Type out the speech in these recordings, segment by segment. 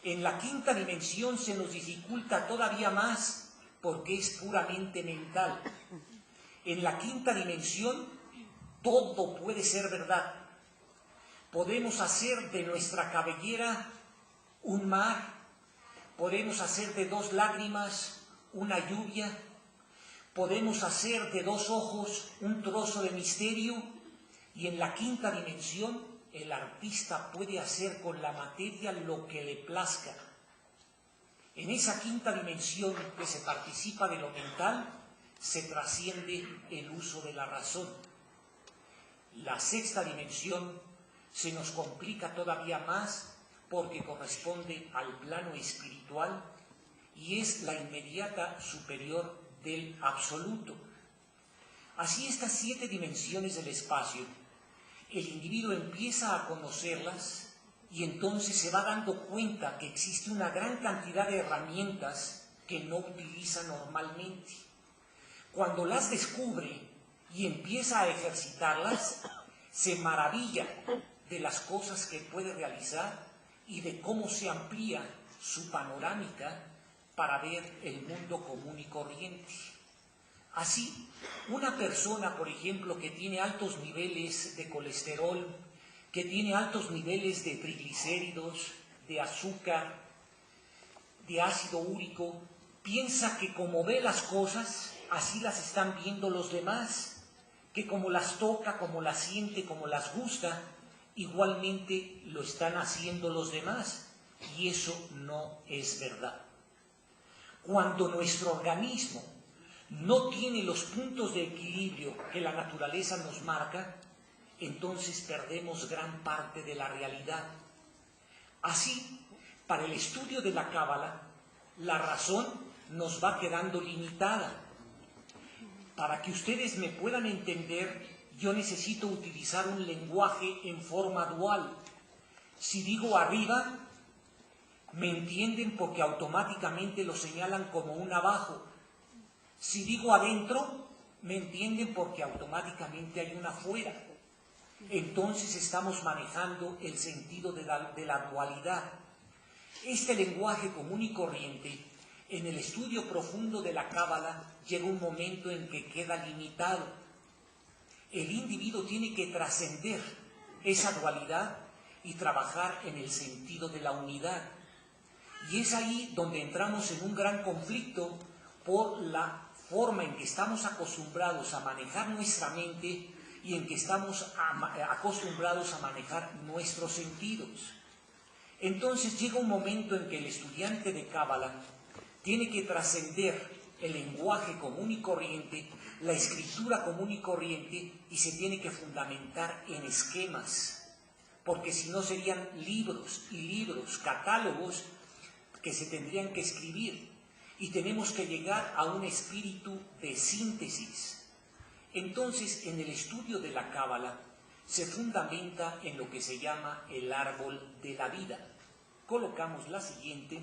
En la quinta dimensión se nos dificulta todavía más porque es puramente mental. En la quinta dimensión todo puede ser verdad. Podemos hacer de nuestra cabellera un mar, podemos hacer de 2 lágrimas una lluvia, podemos hacer de 2 ojos un trozo de misterio, y en la quinta dimensión el artista puede hacer con la materia lo que le plazca. En esa quinta dimensión que se participa de lo mental, se trasciende el uso de la razón. La sexta dimensión se nos complica todavía más porque corresponde al plano espiritual y es la inmediata superior del absoluto. Así estas 7 dimensiones del espacio, el individuo empieza a conocerlas y entonces se va dando cuenta que existe una gran cantidad de herramientas que no utiliza normalmente. Cuando las descubre y empieza a ejercitarlas, se maravilla de las cosas que puede realizar y de cómo se amplía su panorámica para ver el mundo común y corriente. Así, una persona, por ejemplo, que tiene altos niveles de colesterol, que tiene altos niveles de triglicéridos, de azúcar, de ácido úrico, piensa que como ve las cosas, así las están viendo los demás, que como las toca, como las siente, como las gusta, igualmente lo están haciendo los demás, y eso no es verdad. Cuando nuestro organismo no tiene los puntos de equilibrio que la naturaleza nos marca, entonces perdemos gran parte de la realidad. Así, para el estudio de la Cábala, la razón nos va quedando limitada. Para que ustedes me puedan entender, yo necesito utilizar un lenguaje en forma dual. Si digo arriba, me entienden porque automáticamente lo señalan como un abajo. Si digo adentro, me entienden porque automáticamente hay una afuera. Entonces estamos manejando el sentido de la dualidad. Este lenguaje común y corriente, en el estudio profundo de la Cábala, llega un momento en que queda limitado. El individuo tiene que trascender esa dualidad y trabajar en el sentido de la unidad. Y es ahí donde entramos en un gran conflicto por la forma en que estamos acostumbrados a manejar nuestra mente y en que estamos acostumbrados a manejar nuestros sentidos. Entonces llega un momento en que el estudiante de Cábala tiene que trascender el lenguaje común y corriente, la escritura común y corriente, y se tiene que fundamentar en esquemas, porque si no serían libros y libros, catálogos que se tendrían que escribir, y tenemos que llegar a un espíritu de síntesis. Entonces, en el estudio de la Cábala se fundamenta en lo que se llama el árbol de la vida. Colocamos la siguiente.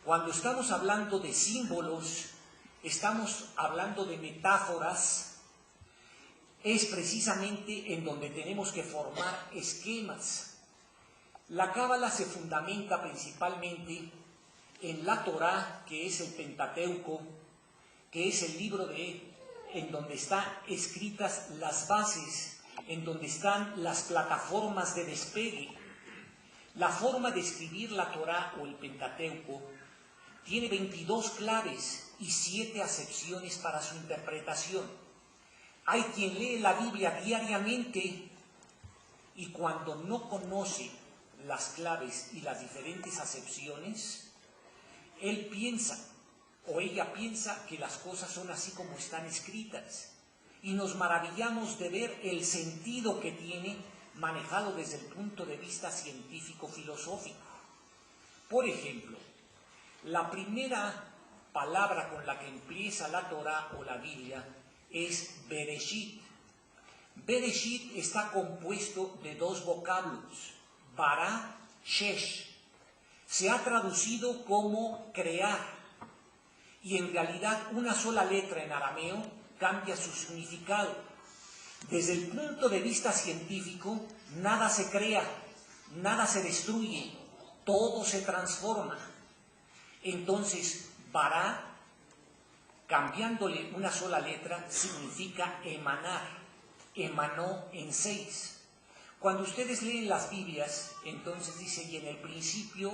Cuando estamos hablando de símbolos, estamos hablando de metáforas, es precisamente en donde tenemos que formar esquemas. La Cábala se fundamenta principalmente en la Torá, que es el Pentateuco, que es el libro en donde están escritas las bases, en donde están las plataformas de despegue. La forma de escribir la Torá o el Pentateuco tiene 22 claves y 7 acepciones para su interpretación. Hay quien lee la Biblia diariamente y cuando no conoce las claves y las diferentes acepciones, él piensa o ella piensa que las cosas son así como están escritas y nos maravillamos de ver el sentido que tiene manejado desde el punto de vista científico-filosófico. Por ejemplo, la primera palabra con la que empieza la Torá o la Biblia es Bereshit. Bereshit está compuesto de 2 vocablos, Bara, Shesh. Se ha traducido como crear, y en realidad una sola letra en arameo cambia su significado. Desde el punto de vista científico, nada se crea, nada se destruye, todo se transforma. Entonces, Bará, cambiándole una sola letra, significa emanar. Emanó en 6. Cuando ustedes leen las Biblias, entonces dice, y en el principio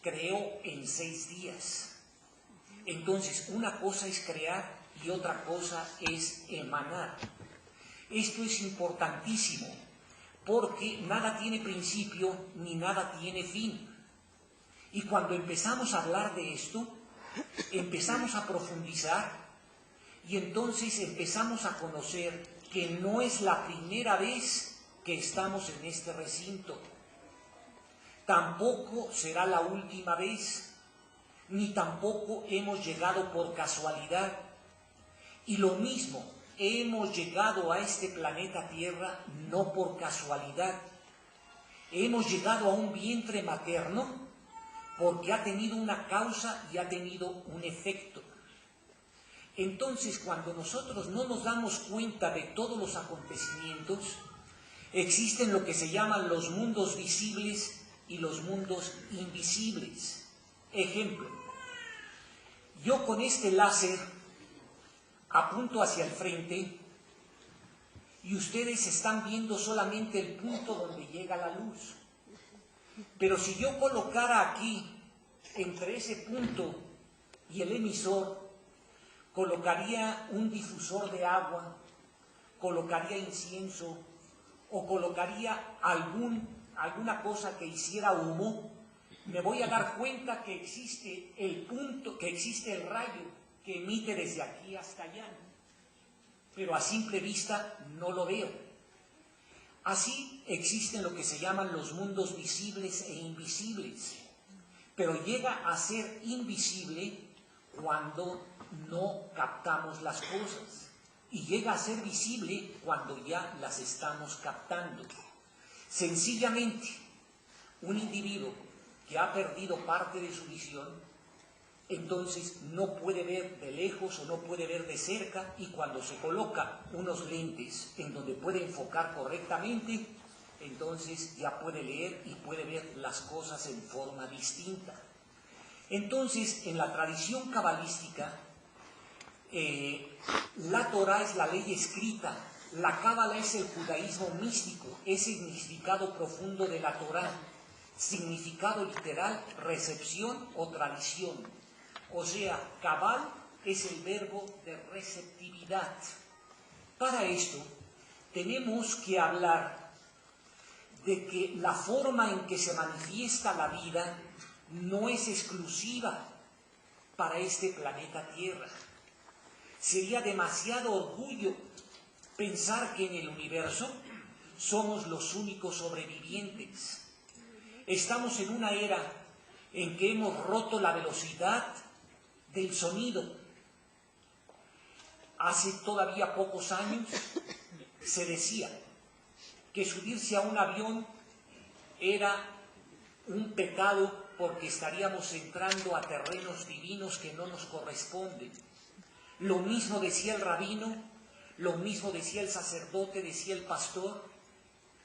creó en 6 días. Entonces, una cosa es crear y otra cosa es emanar. Esto es importantísimo, porque nada tiene principio ni nada tiene fin. Y cuando empezamos a hablar de esto, empezamos a profundizar y entonces empezamos a conocer que no es la primera vez que estamos en este recinto. Tampoco será la última vez, ni tampoco hemos llegado por casualidad. Y lo mismo, hemos llegado a este planeta Tierra no por casualidad. Hemos llegado a un vientre materno porque ha tenido una causa y ha tenido un efecto. Entonces, cuando nosotros no nos damos cuenta de todos los acontecimientos, existen lo que se llaman los mundos visibles y los mundos invisibles. Ejemplo, yo con este láser apunto hacia el frente y ustedes están viendo solamente el punto donde llega la luz. Pero si yo colocara aquí, entre ese punto y el emisor, colocaría un difusor de agua, colocaría incienso o colocaría alguna cosa que hiciera humo, me voy a dar cuenta que existe el punto, que existe el rayo que emite desde aquí hasta allá. Pero a simple vista no lo veo. Así existen lo que se llaman los mundos visibles e invisibles, pero llega a ser invisible cuando no captamos las cosas y llega a ser visible cuando ya las estamos captando. Sencillamente, un individuo que ha perdido parte de su visión, entonces no puede ver de lejos o no puede ver de cerca, y cuando se coloca unos lentes en donde puede enfocar correctamente, entonces ya puede leer y puede ver las cosas en forma distinta. Entonces, en la tradición cabalística, la Torá es la ley escrita, la cábala es el judaísmo místico, es el significado profundo de la Torá, significado literal, recepción o tradición. O sea, cabal es el verbo de receptividad. Para esto, tenemos que hablar de que la forma en que se manifiesta la vida no es exclusiva para este planeta Tierra. Sería demasiado orgullo pensar que en el universo somos los únicos sobrevivientes. Estamos en una era en que hemos roto la velocidad del sonido. Hace todavía pocos años se decía que subirse a un avión era un pecado porque estaríamos entrando a terrenos divinos que no nos corresponden. Lo mismo decía el rabino, lo mismo decía el sacerdote, decía el pastor,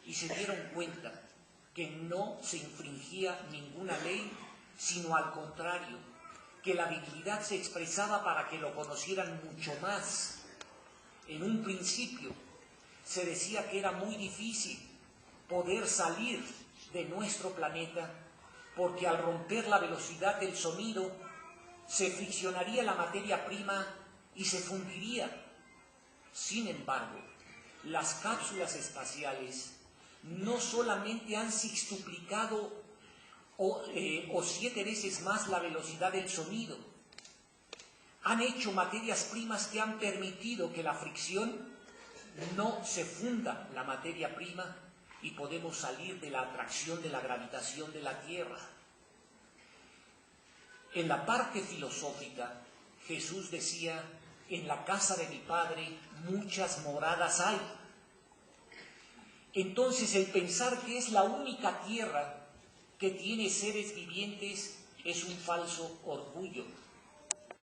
y se dieron cuenta que no se infringía ninguna ley, sino al contrario, que la divinidad se expresaba para que lo conocieran mucho más. En un principio se decía que era muy difícil poder salir de nuestro planeta porque al romper la velocidad del sonido se friccionaría la materia prima y se fundiría. Sin embargo, las cápsulas espaciales no solamente han sextuplicado o 7 veces más la velocidad del sonido. Han hecho materias primas que han permitido que la fricción no se funda la materia prima y podemos salir de la atracción de la gravitación de la Tierra. En la parte filosófica, Jesús decía, en la casa de mi Padre muchas moradas hay. Entonces el pensar que es la única tierra que tiene seres vivientes es un falso orgullo.